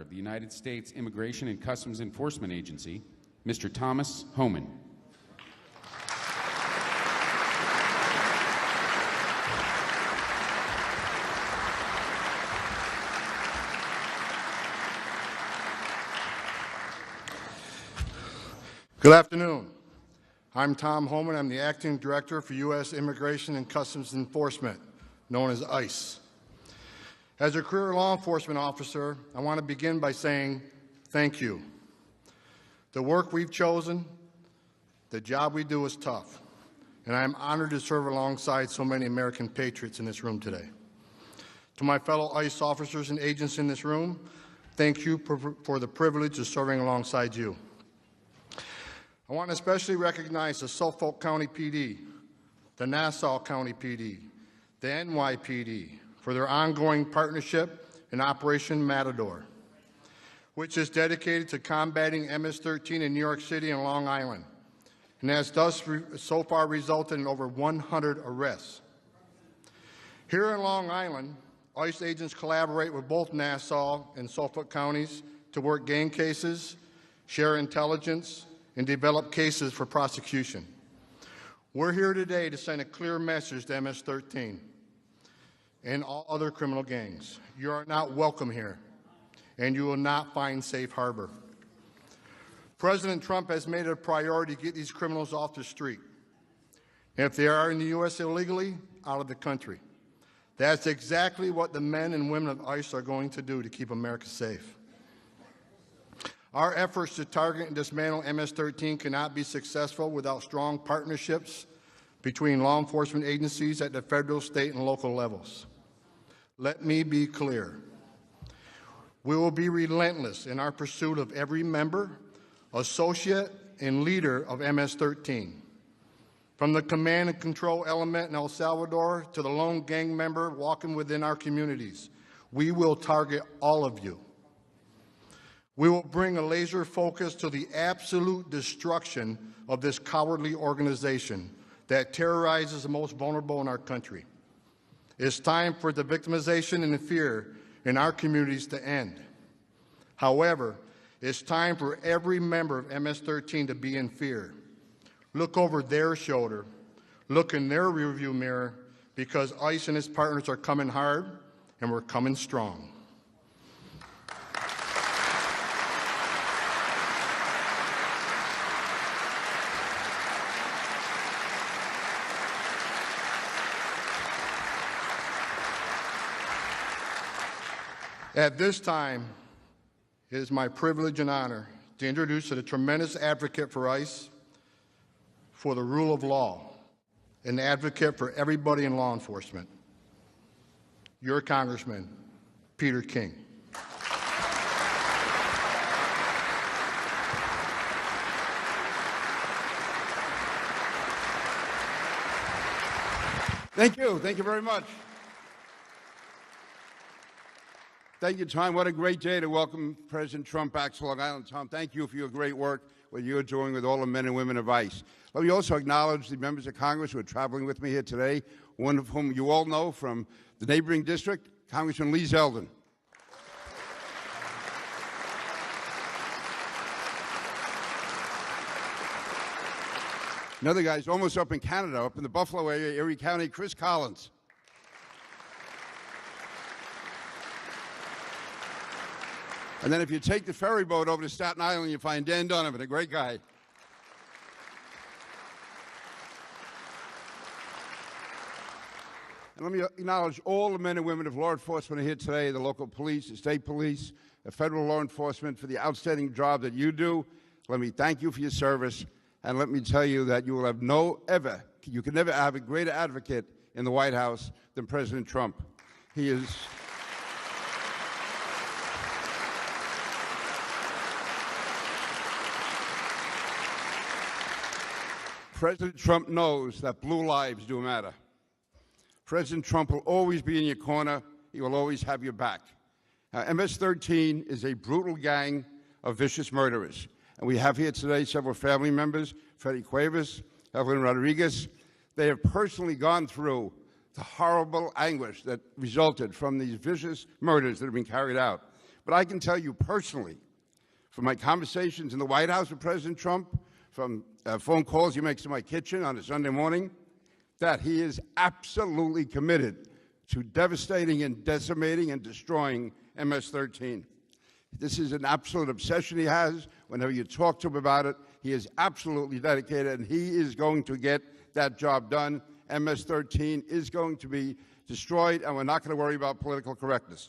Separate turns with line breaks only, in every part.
of the United States Immigration and Customs Enforcement Agency, Mr. Thomas Homan.
Good afternoon. I'm Tom Homan. I'm the Acting Director for U.S. Immigration and Customs Enforcement, known as ICE. As a career law enforcement officer, I want to begin by saying thank you. The work we've chosen, the job we do is tough, and I'm honored to serve alongside so many American patriots in this room today. To my fellow ICE officers and agents in this room, thank you for the privilege of serving alongside you. I want to especially recognize the Suffolk County PD, the Nassau County PD, the NYPD for their ongoing partnership in Operation Matador, which is dedicated to combating MS-13 in New York City and Long Island, and has thus so far resulted in over 100 arrests. Here in Long Island, ICE agents collaborate with both Nassau and Suffolk counties to work gang cases, share intelligence, and develop cases for prosecution. We're here today to send a clear message to MS-13 and all other criminal gangs. You are not welcome here, and you will not find safe harbor. President Trump has made it a priority to get these criminals off the street. And if they are in the U.S. illegally, out of the country. That's exactly what the men and women of ICE are going to do to keep America safe. Our efforts to target and dismantle MS-13 cannot be successful without strong partnerships between law enforcement agencies at the federal, state, and local levels. Let me be clear. We will be relentless in our pursuit of every member, associate, and leader of MS-13. From the command and control element in El Salvador to the lone gang member walking within our communities, we will target all of you. We will bring a laser focus to the absolute destruction of this cowardly organization that terrorizes the most vulnerable in our country. It's time for the victimization and the fear in our communities to end. However, it's time for every member of MS-13 to be in fear. Look over their shoulder, look in their rearview mirror, because ICE and its partners are coming hard, and we're coming strong. At this time, it is my privilege and honor to introduce a tremendous advocate for ICE, for the rule of law, an advocate for everybody in law enforcement, your Congressman, Peter King.
Thank you. Thank you very much. Thank you, Tom. What a great day to welcome President Trump back to Long Island. Tom, thank you for your great work, what you're doing with all the men and women of ICE. Let me also acknowledge the members of Congress who are traveling with me here today, one of whom you all know from the neighboring district, Congressman Lee Zeldin. Another guy's almost up in Canada, up in the Buffalo area, Erie County, Chris Collins. And then if you take the ferry boat over to Staten Island, you find Dan Donovan, a great guy. And let me acknowledge all the men and women of law enforcement here today, the local police, the state police, the federal law enforcement, for the outstanding job that you do. Let me thank you for your service, and let me tell you that you will have you can never have a greater advocate in the White House than President Trump. He is... President Trump knows that blue lives do matter. President Trump will always be in your corner. He will always have your back. Now, MS-13 is a brutal gang of vicious murderers. And we have here today several family members, Freddie Cuevas, Evelyn Rodriguez. They have personally gone through the horrible anguish that resulted from these vicious murders that have been carried out. But I can tell you personally, from my conversations in the White House with President Trump, from phone calls he makes to my kitchen on a Sunday morning, that he is absolutely committed to devastating and decimating and destroying MS-13. This is an absolute obsession he has. Whenever you talk to him about it, he is absolutely dedicated, and he is going to get that job done. MS-13 is going to be destroyed, and we're not going to worry about political correctness.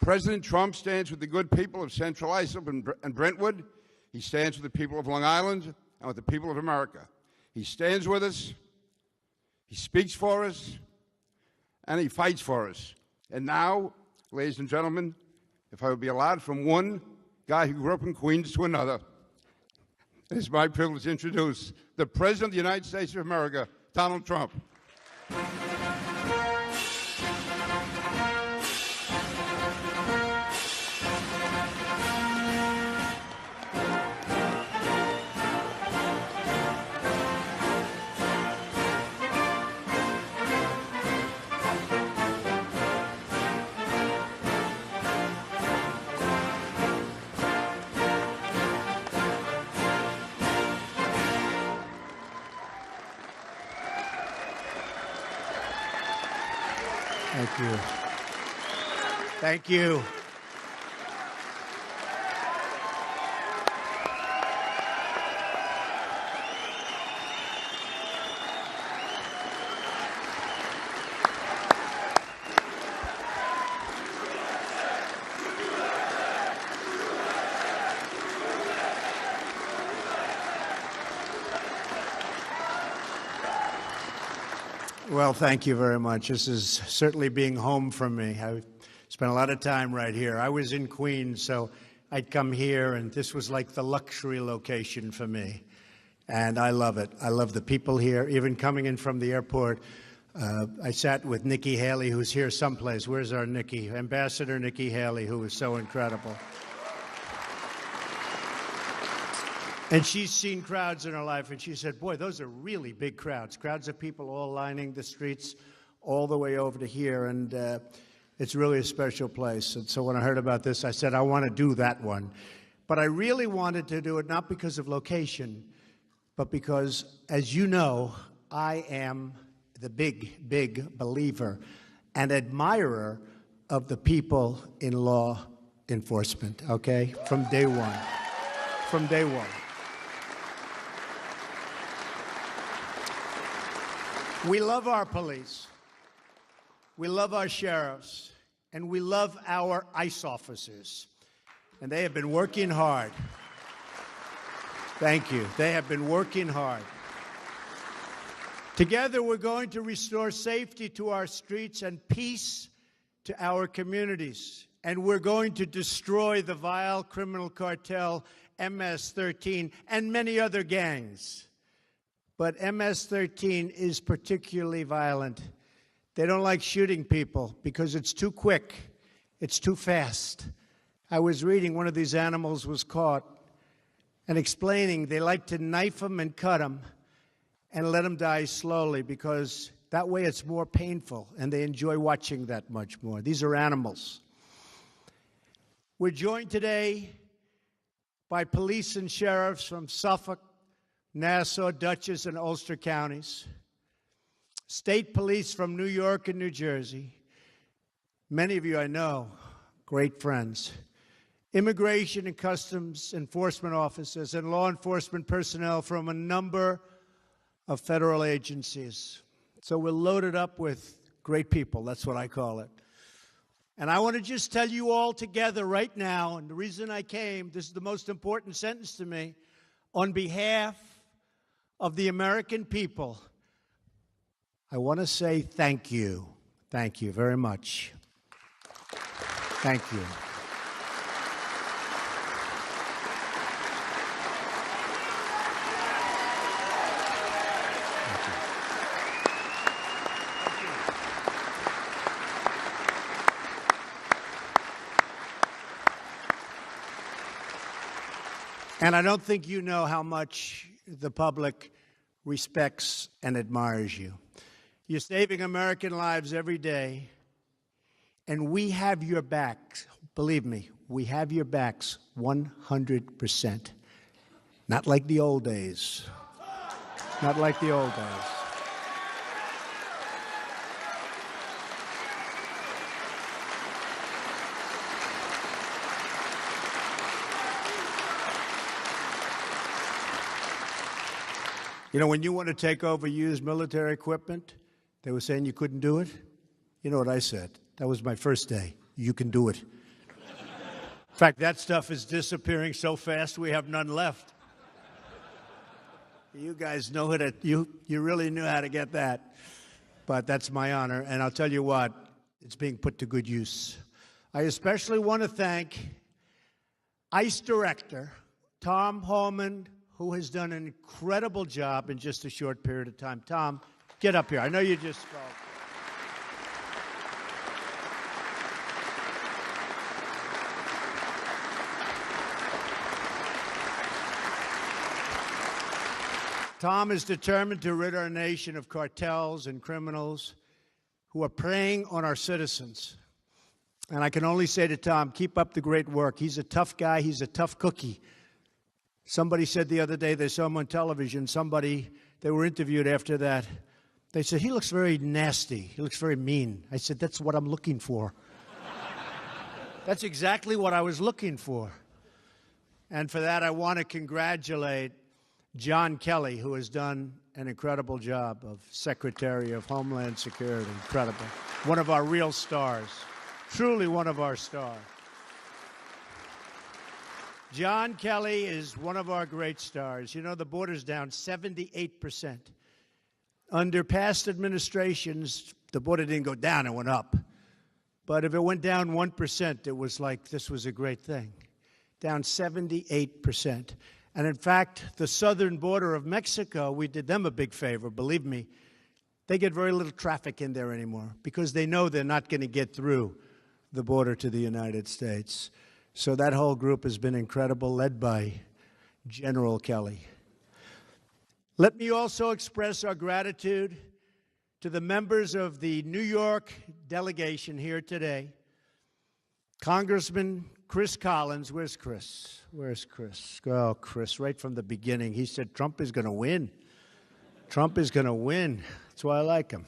President Trump stands with the good people of Central Islip and Brentwood. He stands with the people of Long Island and with the people of America. He stands with us, he speaks for us, and he fights for us. And now, ladies and gentlemen, if I would be allowed from one guy who grew up in Queens to another, it is my privilege to introduce the President of the United States of America, Donald Trump.
Thank you. Thank you. Well, thank you very much. This is certainly being home for me. I spent a lot of time right here. I was in Queens, so I'd come here, and this was like the luxury location for me. And I love it. I love the people here. Even coming in from the airport, I sat with Nikki Haley, who's here someplace. Where's our Nikki? Ambassador Nikki Haley, who is so incredible. And she's seen crowds in her life, and she said, boy, those are really big crowds. Crowds of people all lining the streets all the way over to here, and it's really a special place. And so when I heard about this, I said, I want to do that one. But I really wanted to do it not because of location, but because, as you know, I am the big, big believer and admirer of the people in law enforcement, okay, from day one. From day one. We love our police, we love our sheriffs, and we love our ICE officers. And they have been working hard. Thank you. They have been working hard. Together, we're going to restore safety to our streets and peace to our communities. And we're going to destroy the vile criminal cartel MS-13 and many other gangs. But MS-13 is particularly violent. They don't like shooting people because it's too quick. It's too fast. I was reading one of these animals was caught and explaining they like to knife them and cut them and let them die slowly because that way it's more painful and they enjoy watching that much more. These are animals. We're joined today by police and sheriffs from Suffolk, Nassau, Dutchess, and Ulster counties, state police from New York and New Jersey, many of you I know, great friends, immigration and customs enforcement officers, and law enforcement personnel from a number of federal agencies. So we're loaded up with great people, that's what I call it. And I want to just tell you all together right now, and the reason I came, this is the most important sentence to me, on behalf of the American people, I want to say thank you. Thank you very much. Thank you. And I don't think you know how much the public respects and admires you. You're saving American lives every day, and we have your backs. Believe me, we have your backs 100%. Not like the old days. Not like the old days. You know, when you want to take over used military equipment, they were saying you couldn't do it. You know what I said? That was my first day. You can do it. In fact, that stuff is disappearing so fast we have none left. You guys know it. You really knew how to get that. But that's my honor. And I'll tell you what, it's being put to good use. I especially want to thank ICE Director Tom Homan, who has done an incredible job in just a short period of time. Tom, get up here. I know you just spoke. Tom is determined to rid our nation of cartels and criminals who are preying on our citizens. And I can only say to Tom, keep up the great work. He's a tough guy. He's a tough cookie. Somebody said the other day, they saw him on television, they were interviewed after that. They said, he looks very nasty. He looks very mean. I said, that's what I'm looking for. That's exactly what I was looking for. And for that, I want to congratulate John Kelly, who has done an incredible job of Secretary of Homeland Security. Incredible. One of our real stars. Truly one of our stars. John Kelly is one of our great stars. You know, the border's down 78%. Under past administrations, the border didn't go down, it went up. But if it went down 1%, it was like this was a great thing. Down 78%. And in fact, the southern border of Mexico, we did them a big favor, believe me. They get very little traffic in there anymore because they know they're not going to get through the border to the United States. So that whole group has been incredible, led by General Kelly. Let me also express our gratitude to the members of the New York delegation here today. Congressman Chris Collins, where's Chris? Where's Chris? Oh, Chris, right from the beginning, he said Trump is going to win. Trump is going to win. That's why I like him.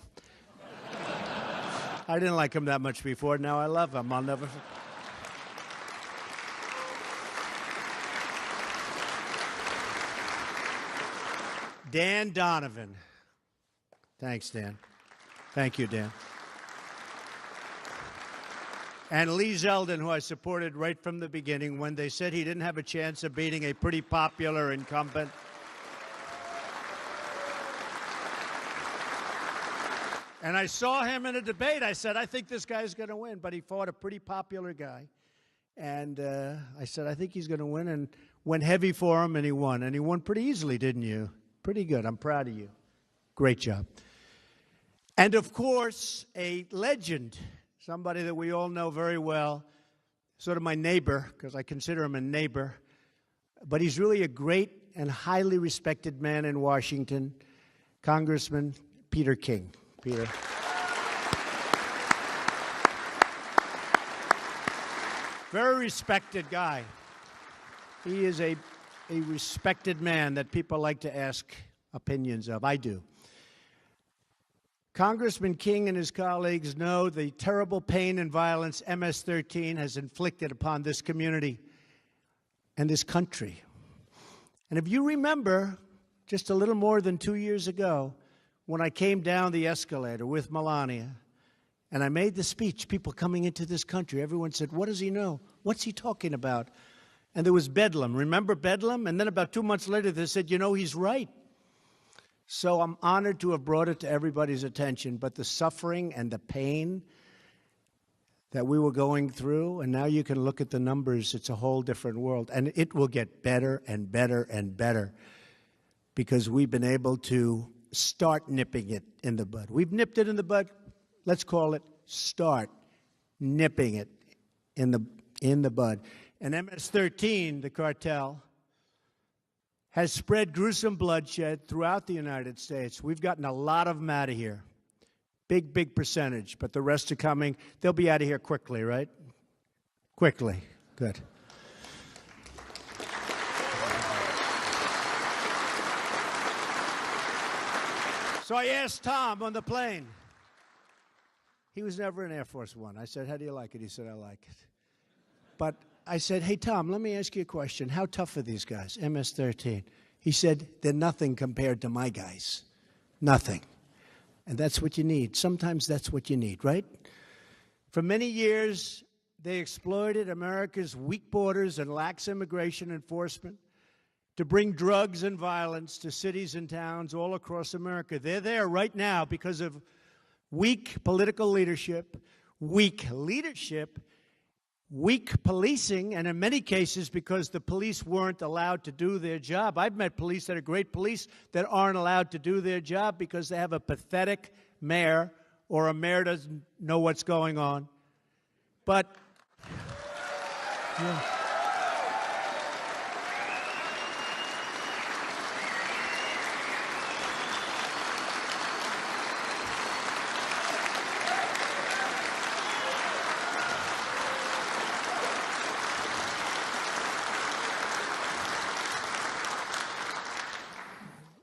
I didn't like him that much before. Now I love him. I'll never... Dan Donovan. Thanks, Dan. Thank you, Dan. And Lee Zeldin, who I supported right from the beginning when they said he didn't have a chance of beating a pretty popular incumbent. And I saw him in a debate. I said, I think this guy's going to win. But he fought a pretty popular guy. And I said, I think he's going to win. And went heavy for him, and he won. And he won pretty easily, didn't you? Pretty good. I'm proud of you. Great job. And, of course, a legend, somebody that we all know very well, sort of my neighbor, because I consider him a neighbor. But he's really a great and highly respected man in Washington, Congressman Peter King. Peter. Very respected guy. He is a respected man that people like to ask opinions of. I do. Congressman King and his colleagues know the terrible pain and violence MS-13 has inflicted upon this community and this country. And if you remember, just a little more than 2 years ago, when I came down the escalator with Melania, and I made the speech, people coming into this country, everyone said, what does he know? What's he talking about? And there was Bedlam. Remember Bedlam? And then about 2 months later, they said, you know, he's right. So I'm honored to have brought it to everybody's attention. But the suffering and the pain that we were going through, and now you can look at the numbers, it's a whole different world. And it will get better and better and better because we've been able to start nipping it in the bud. We've nipped it in the bud. Let's call it start nipping it in the bud. And MS-13, the cartel, has spread gruesome bloodshed throughout the United States. We've gotten a lot of them out of here. Big, big percentage, but the rest are coming. They'll be out of here quickly, right? Quickly. Good. So I asked Tom on the plane. He was never in Air Force One. I said, how do you like it? He said, I like it. But I said, hey, Tom, let me ask you a question. How tough are these guys, MS-13? He said, they're nothing compared to my guys. Nothing. And that's what you need. Sometimes that's what you need, right? For many years, they exploited America's weak borders and lax immigration enforcement to bring drugs and violence to cities and towns all across America. They're there right now because of weak political leadership, weak policing, and in many cases because the police weren't allowed to do their job. I've met police that are great police that aren't allowed to do their job because they have a pathetic mayor or a mayor doesn't know what's going on. But yeah.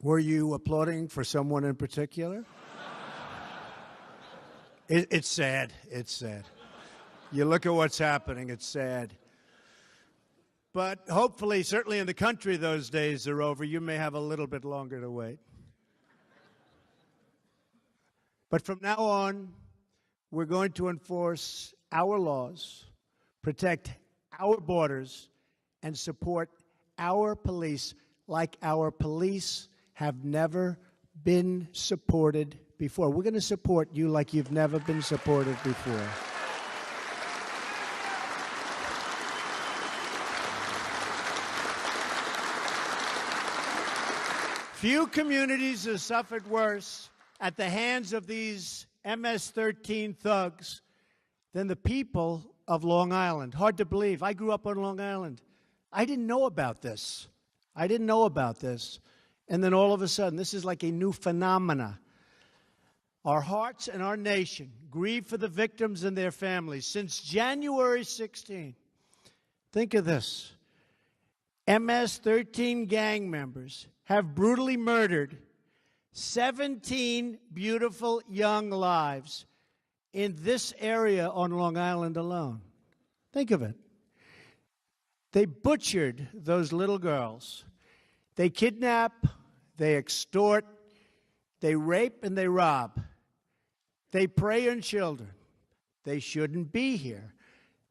Were you applauding for someone in particular? It's sad. It's sad. You look at what's happening, it's sad. But hopefully, certainly in the country, those days are over. You may have a little bit longer to wait. But from now on, we're going to enforce our laws, protect our borders, and support our police like our police have never been supported before. We're going to support you like you've never been supported before. Few communities have suffered worse at the hands of these MS-13 thugs than the people of Long Island. Hard to believe. I grew up on Long Island. I didn't know about this. And then all of a sudden, this is like a new phenomena. Our hearts and our nation grieve for the victims and their families. Since January 16, think of this. MS-13 gang members have brutally murdered 17 beautiful young lives in this area on Long Island alone. Think of it. They butchered those little girls. They kidnap, they extort, they rape, and they rob. They prey on children. They shouldn't be here.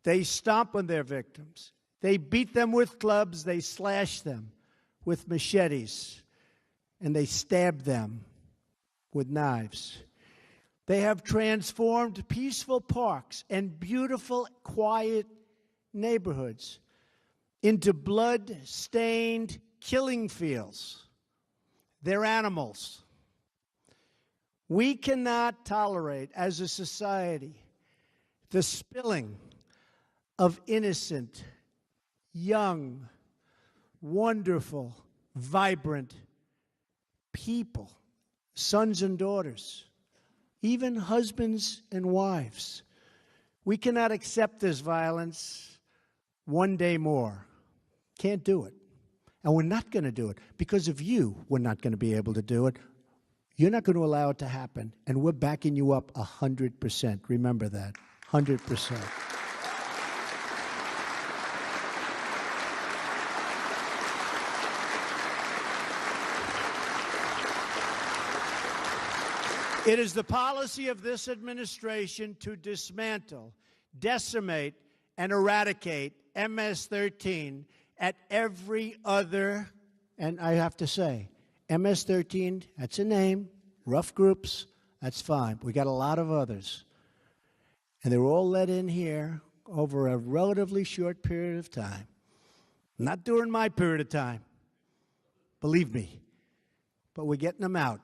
They stomp on their victims. They beat them with clubs. They slash them with machetes. And they stab them with knives. They have transformed peaceful parks and beautiful, quiet neighborhoods into blood-stained killing fields. They're animals. We cannot tolerate, as a society, the spilling of innocent, young, wonderful, vibrant people, sons and daughters, even husbands and wives. We cannot accept this violence one day more. Can't do it. And we're not going to do it. Because of you, we're not going to be able to do it. You're not going to allow it to happen. And we're backing you up 100%. Remember that. 100%. It is the policy of this administration to dismantle, decimate, and eradicate MS-13 at every other, and I have to say, MS-13, that's a name, rough groups, that's fine. We got a lot of others. And they were all let in here over a relatively short period of time. Not during my period of time, believe me. But we're getting them out.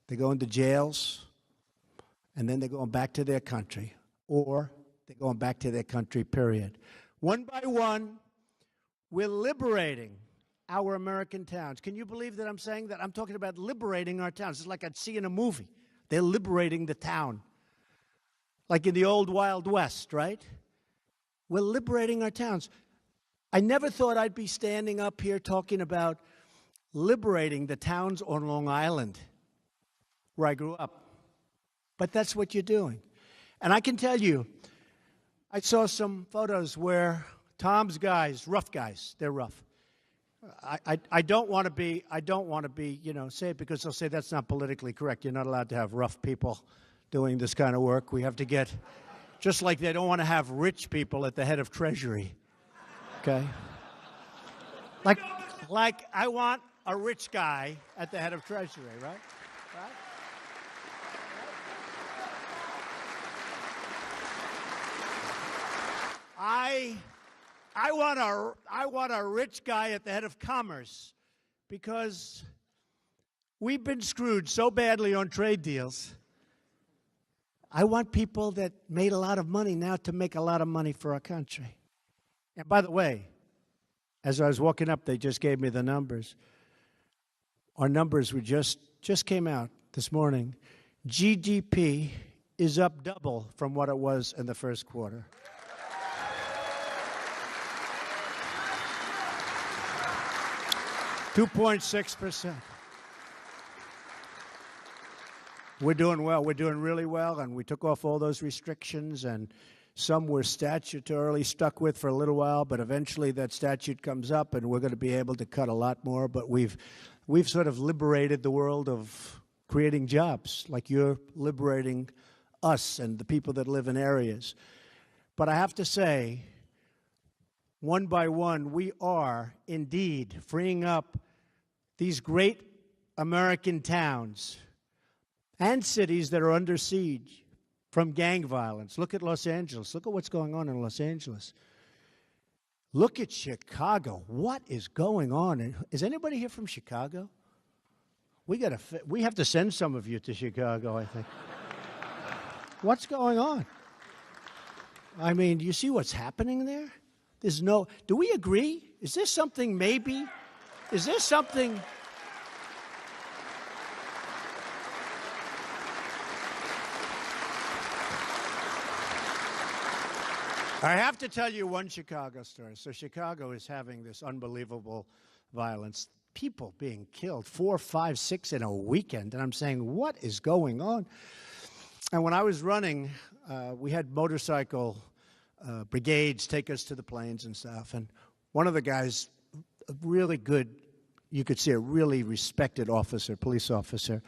They go into jails, and then they're going back to their country. Or they're going back to their country, period. One by one, we're liberating our American towns. Can you believe that I'm saying that? I'm talking about liberating our towns. It's like I'd see in a movie. They're liberating the town. Like in the old Wild West, right? We're liberating our towns. I never thought I'd be standing up here talking about liberating the towns on Long Island, where I grew up. But that's what you're doing. And I can tell you, I saw some photos where Tom's guys, rough guys, they're rough. I don't want to be, say it because they'll say that's not politically correct. You're not allowed to have rough people doing this kind of work. We have to get, just like they don't want to have rich people at the head of Treasury, okay? Like I want a rich guy at the head of Treasury, right? I want a rich guy at the head of commerce because we've been screwed so badly on trade deals. I want people that made a lot of money now to make a lot of money for our country. And by the way, as I was walking up, they just gave me the numbers. Our numbers were just came out this morning. GDP is up double from what it was in the first quarter. 2.6%. We're doing well. We're doing really well, and we took off all those restrictions, and some we're statutorily stuck with for a little while, but eventually that statute comes up, and we're going to be able to cut a lot more. But we've sort of liberated the world of creating jobs, like you're liberating us and the people that live in areas. But I have to say, one by one, we are indeed freeing up these great American towns and cities that are under siege from gang violence. Look at Los Angeles. Look at what's going on in Los Angeles. Look at Chicago. What is going on? Is anybody here from Chicago? We have to send some of you to Chicago, I think. What's going on? I mean, do you see what's happening there? Do we agree? Is there something maybe? Is there something? I have to tell you one Chicago story. So Chicago is having this unbelievable violence. People being killed, 4, 5, 6 in a weekend. And I'm saying, what is going on? And when I was running, we had motorcycle brigades take us to the plains and stuff. And one of the guys, a really good, you could see a really respected officer, police officer,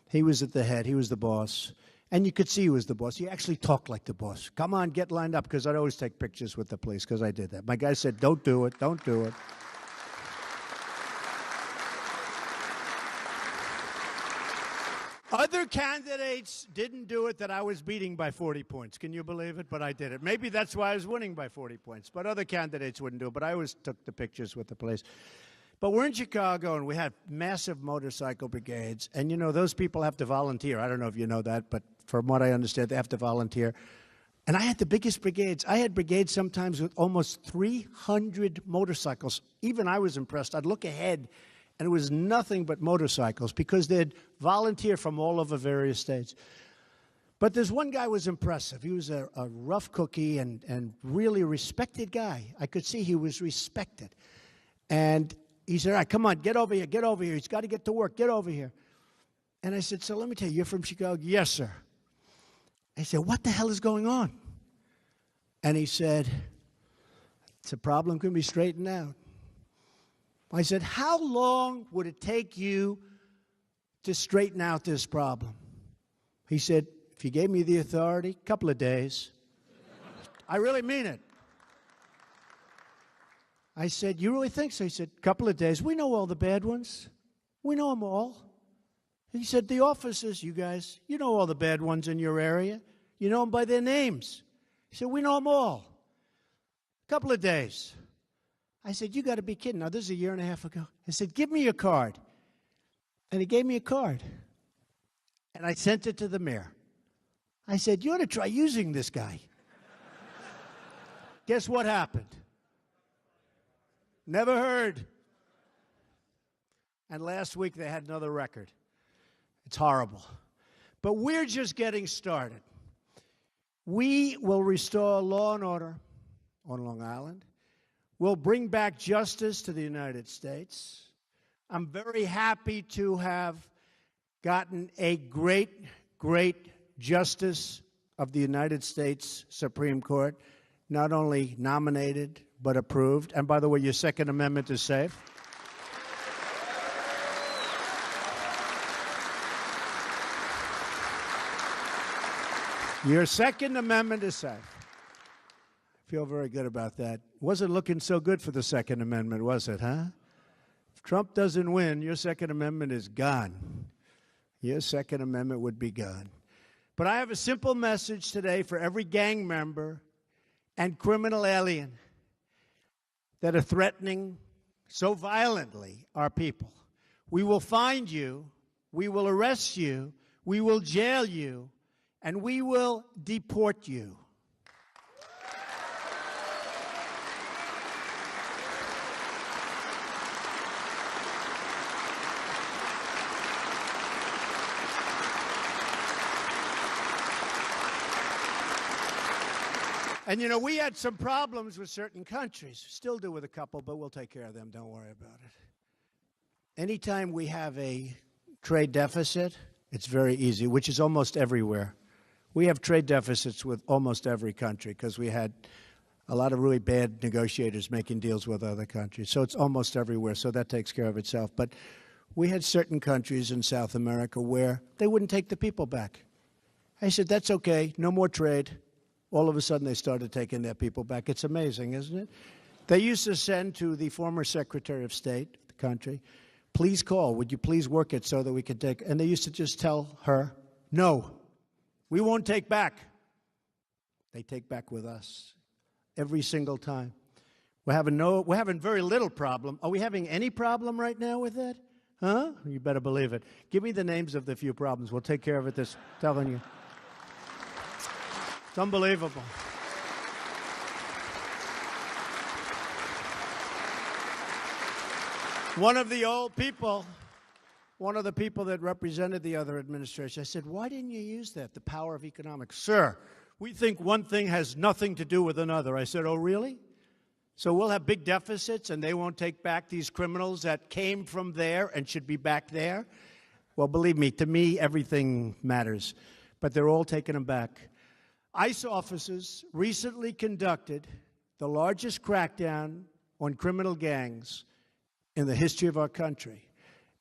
he was at the head, he was the boss. And you could see he was the boss. He actually talked like the boss. Come on, get lined up, because I'd always take pictures with the police, because I did that. My guy said, don't do it, don't do it. Other candidates didn't do it that I was beating by 40 points. Can you believe it? But I did it. Maybe that's why I was winning by 40 points. But other candidates wouldn't do it. But I always took the pictures with the police. But we're in Chicago, and we have massive motorcycle brigades. And, you know, those people have to volunteer. I don't know if you know that, but from what I understand, they have to volunteer. And I had the biggest brigades. I had brigades sometimes with almost 300 motorcycles. Even I was impressed. I'd look ahead, and it was nothing but motorcycles because they'd volunteer from all over various states. But there's one guy who was impressive. He was a rough cookie and really respected guy. I could see he was respected. And he said, all right, come on, get over here, get over here. He's got to get to work, get over here. And I said, so let me tell you, you're from Chicago? Yes, sir. I said, what the hell is going on? And he said, it's a problem can be straightened out. I said, how long would it take you to straighten out this problem? He said, if you gave me the authority, a couple of days. I really mean it. I said, you really think so? He said, a couple of days. We know all the bad ones. We know them all. He said, the officers, you guys, you know all the bad ones in your area. You know them by their names. He said, we know them all. A couple of days. I said, you got to be kidding. Now, this is a year and a half ago. I said, give me your card. And he gave me a card. And I sent it to the mayor. I said, you ought to try using this guy. Guess what happened? Never heard. And last week they had another record. It's horrible. But we're just getting started. We will restore law and order on Long Island. We'll bring back justice to the United States. I'm very happy to have gotten a great, great justice of the United States Supreme Court, not only nominated, but approved. And by the way, your Second Amendment is safe. Your Second Amendment is safe. I feel very good about that. Wasn't looking so good for the Second Amendment, was it, huh? If Trump doesn't win, your Second Amendment is gone. Your Second Amendment would be gone. But I have a simple message today for every gang member and criminal alien that are threatening so violently our people. We will find you, we will arrest you, we will jail you, and we will deport you. And, you know, we had some problems with certain countries. Still do with a couple, but we'll take care of them. Don't worry about it. Anytime we have a trade deficit, it's very easy, which is almost everywhere. We have trade deficits with almost every country because we had a lot of really bad negotiators making deals with other countries. So it's almost everywhere, so that takes care of itself. But we had certain countries in South America where they wouldn't take the people back. I said, that's okay, no more trade. All of a sudden, they started taking their people back. It's amazing, isn't it? They used to send to the former Secretary of State, the country, please call, would you please work it so that we could take, and they used to just tell her, no, we won't take back. They take back with us every single time. We're having very little problem. Are we having any problem right now with that? Huh? You better believe it. Give me the names of the few problems. We'll take care of it, this, telling you. It's unbelievable. One of the people that represented the other administration, I said, why didn't you use that, the power of economics? Sir, we think one thing has nothing to do with another. I said, oh, really? So we'll have big deficits and they won't take back these criminals that came from there and should be back there? Well, believe me, to me, everything matters. But they're all taking them back. ICE officers recently conducted the largest crackdown on criminal gangs in the history of our country.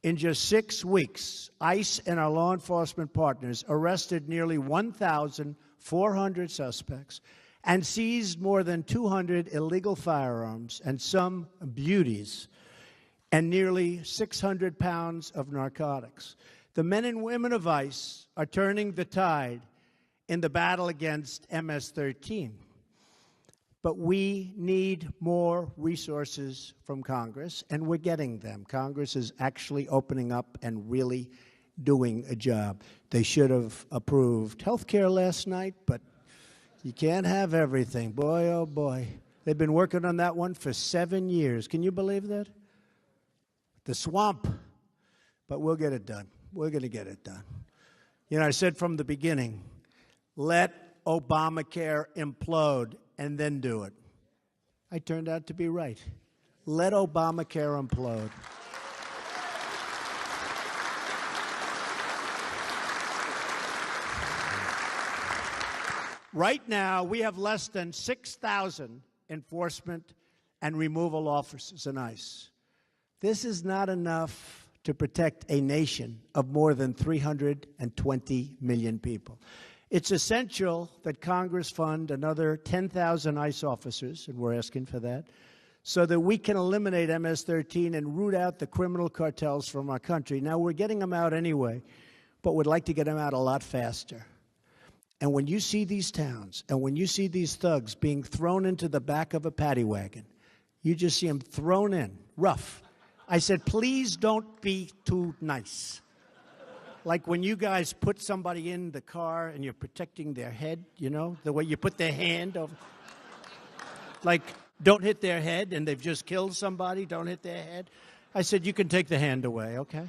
In just 6 weeks, ICE and our law enforcement partners arrested nearly 1,400 suspects and seized more than 200 illegal firearms and some beauties and nearly 600 pounds of narcotics. The men and women of ICE are turning the tide in the battle against Ms13. But we need more resources from Congress, and we're getting them. Congress is actually opening up and really doing a job. They should have approved health care last night, but you can't have everything. Boy, oh boy. They've been working on that one for 7 years. Can you believe that? The swamp. But we'll get it done. We're going to get it done. You know, I said from the beginning, let Obamacare implode and then do it. I turned out to be right. Let Obamacare implode. Right now, we have less than 6,000 enforcement and removal officers in ICE. This is not enough to protect a nation of more than 320 million people. It's essential that Congress fund another 10,000 ICE officers, and we're asking for that, so that we can eliminate Ms13 and root out the criminal cartels from our country. Now, we're getting them out anyway, but we'd like to get them out a lot faster. And when you see these towns, and when you see these thugs being thrown into the back of a paddy wagon, you just see them thrown in, rough. I said, please don't be too nice. Like when you guys put somebody in the car and you're protecting their head, you know, the way you put their hand over. Like, don't hit their head, and they've just killed somebody, don't hit their head. I said, you can take the hand away, okay?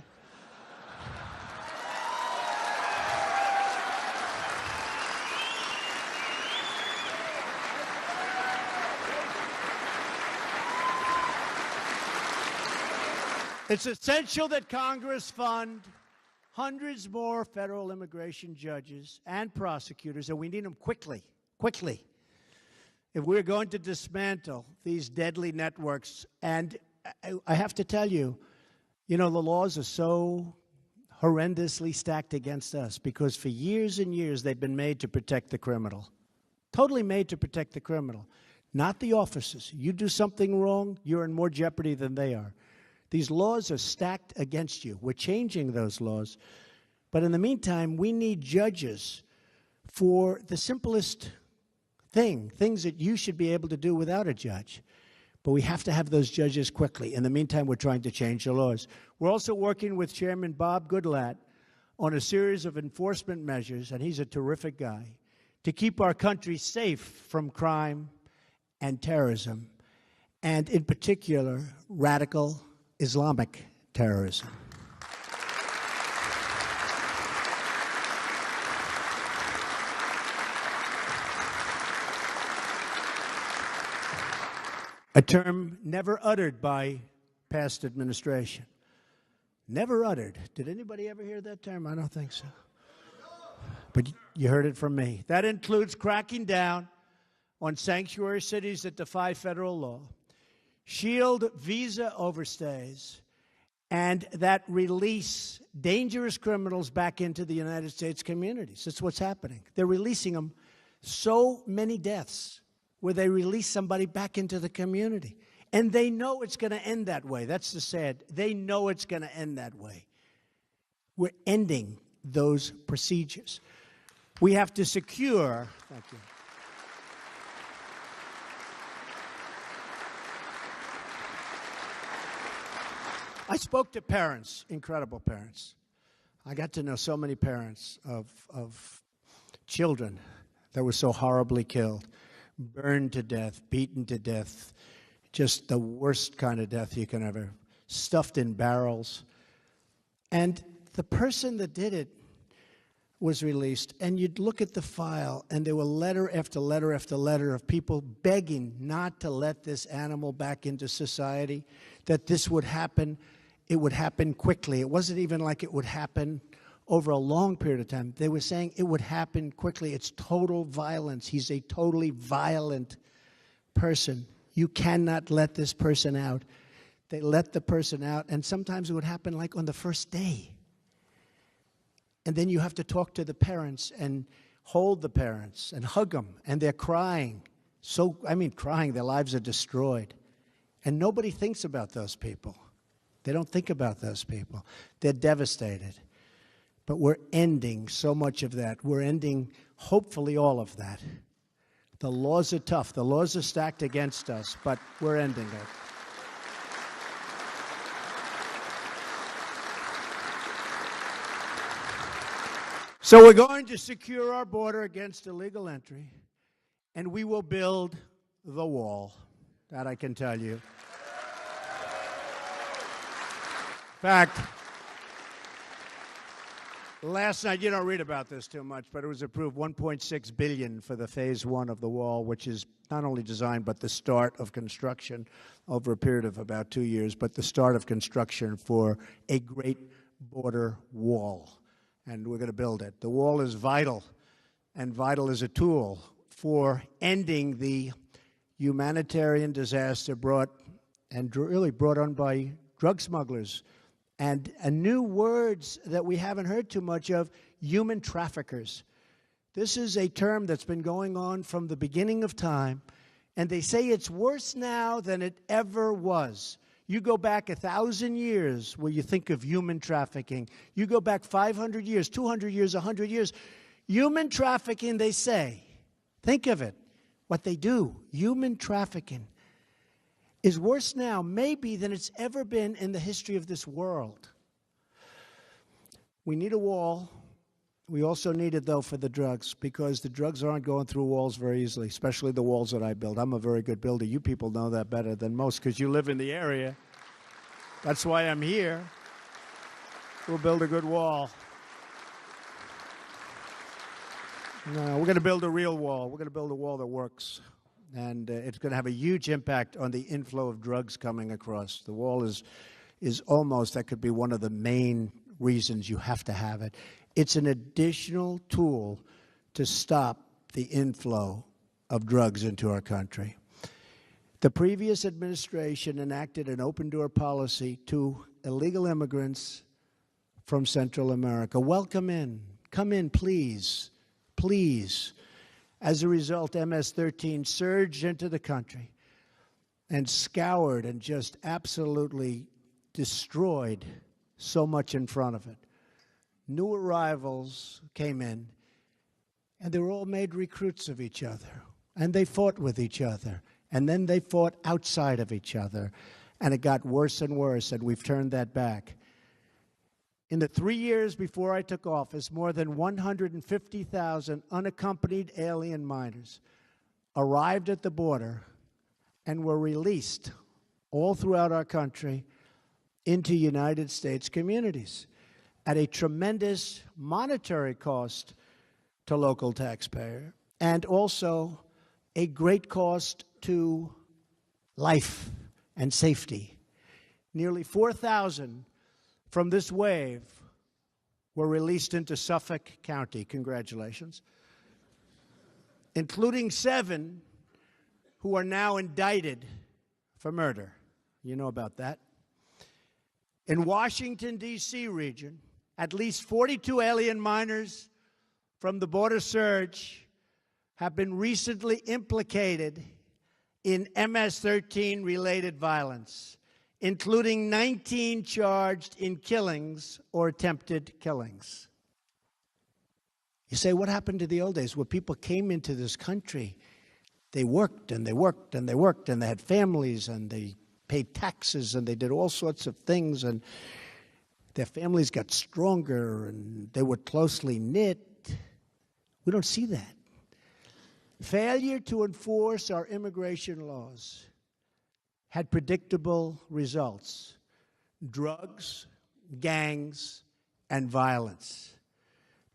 It's essential that Congress fund hundreds more federal immigration judges and prosecutors, and we need them quickly, quickly, if we're going to dismantle these deadly networks. And I have to tell you, the laws are so horrendously stacked against us because for years and years they've been made to protect the criminal, totally made to protect the criminal, not the officers. You do something wrong, you're in more jeopardy than they are. These laws are stacked against you. We're changing those laws. But in the meantime, we need judges for the simplest things that you should be able to do without a judge. But we have to have those judges quickly. In the meantime, we're trying to change the laws. We're also working with Chairman Bob Goodlatte on a series of enforcement measures, and he's a terrific guy, to keep our country safe from crime and terrorism, and in particular, radical Islamic terrorism. A term never uttered by past administration. Never uttered. Did anybody ever hear that term? I don't think so. But you heard it from me. That includes cracking down on sanctuary cities that defy federal law, shield visa overstays, and that release dangerous criminals back into the United States communities. That's what's happening. They're releasing them. So many deaths where they release somebody back into the community. And they know it's going to end that way. That's the sad. They know it's going to end that way. We're ending those procedures. We have to secure, thank you. I spoke to parents, incredible parents. I got to know so many parents of children that were so horribly killed, burned to death, beaten to death, just the worst kind of death you can ever, stuffed in barrels. And the person that did it was released, and you'd look at the file, and there were letter after letter after letter of people begging not to let this animal back into society, that this would happen. It would happen quickly. It wasn't even like it would happen over a long period of time. They were saying it would happen quickly. It's total violence. He's a totally violent person. You cannot let this person out. They let the person out, and sometimes it would happen like on the first day. And then you have to talk to the parents and hold the parents and hug them, and they're crying. Crying, their lives are destroyed. And nobody thinks about those people. They don't think about those people. They're devastated. But we're ending so much of that. We're ending, hopefully, all of that. The laws are tough. The laws are stacked against us, but we're ending it. So we're going to secure our border against illegal entry, and we will build the wall. That I can tell you. In fact, last night, you don't read about this too much, but it was approved $1.6 billion for the phase 1 of the wall, which is not only design, but the start of construction over a period of about 2 years, but the start of construction for a great border wall. And we're going to build it. The wall is vital, and vital as a tool for ending the humanitarian disaster brought on by drug smugglers, and new words that we haven't heard too much of, human traffickers. This is a term that's been going on from the beginning of time, and they say it's worse now than it ever was. You go back 1,000 years where you think of human trafficking. You go back 500 years, 200 years, 100 years. Human trafficking, they say, think of it, what they do, human trafficking is worse now, maybe, than it's ever been in the history of this world. We need a wall. We also need it, though, for the drugs, because the drugs aren't going through walls very easily, especially the walls that I build. I'm a very good builder. You people know that better than most because you live in the area. That's why I'm here. We'll build a good wall. No, we're going to build a real wall. We're going to build a wall that works. And it's going to have a huge impact on the inflow of drugs coming across. The wall is almost, that could be one of the main reasons you have to have it. It's an additional tool to stop the inflow of drugs into our country. The previous administration enacted an open-door policy to illegal immigrants from Central America. Welcome in. Come in, please. Please. As a result, MS-13 surged into the country and scoured and just absolutely destroyed so much in front of it. New arrivals came in, and they were all made recruits of each other. And they fought with each other. And then they fought outside of each other. And it got worse and worse, and we've turned that back. In the 3 years before I took office, more than 150,000 unaccompanied alien minors arrived at the border and were released all throughout our country into United States communities at a tremendous monetary cost to local taxpayer and also a great cost to life and safety. Nearly 4,000 from this wave were released into Suffolk County. Congratulations. Including 7 who are now indicted for murder. You know about that. In Washington, D.C. region, at least 42 alien minors from the border surge have been recently implicated in MS-13 related violence, including 19 charged in killings or attempted killings. You say, what happened to the old days where people came into this country? They worked and they worked and they worked and they had families and they paid taxes and they did all sorts of things and their families got stronger and they were closely knit. We don't see that. Failure to enforce our immigration laws had predictable results: drugs, gangs, and violence.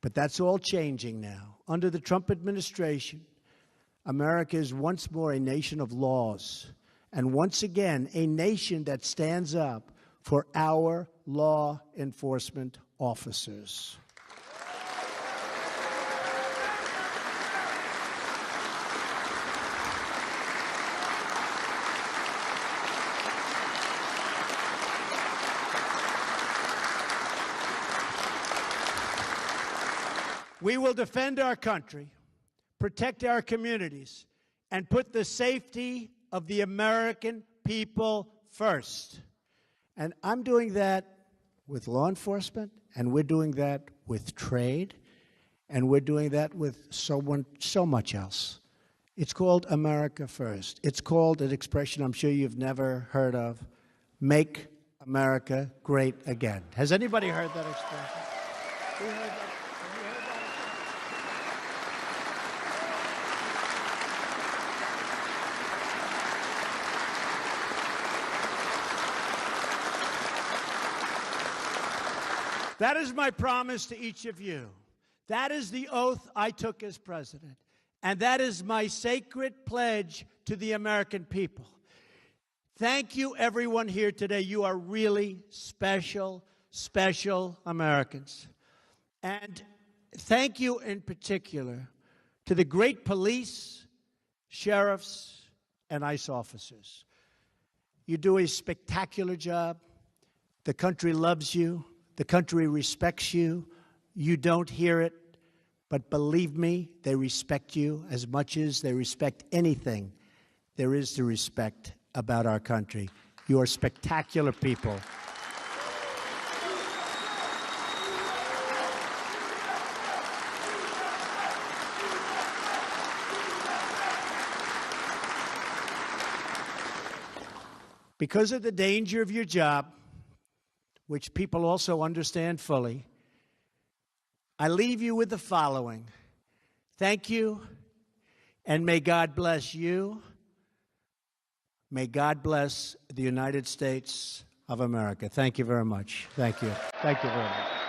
But that's all changing now. Under the Trump administration, America is once more a nation of laws, and once again, a nation that stands up for our law enforcement officers. We will defend our country, protect our communities, and put the safety of the American people first. And I'm doing that with law enforcement, and we're doing that with trade, and we're doing that with so much else. It's called America First. It's called an expression I'm sure you've never heard of: Make America Great Again. Has anybody heard that expression? Who heard that? That is my promise to each of you. That is the oath I took as president. And that is my sacred pledge to the American people. Thank you, everyone here today. You are really special, special Americans. And thank you in particular to the great police, sheriffs, and ICE officers. You do a spectacular job. The country loves you. The country respects you. You don't hear it, but believe me, they respect you as much as they respect anything there is to respect about our country. You are spectacular people. Because of the danger of your job, which people also understand fully, I leave you with the following. Thank you, and may God bless you. May God bless the United States of America. Thank you very much. Thank you. Thank you very much.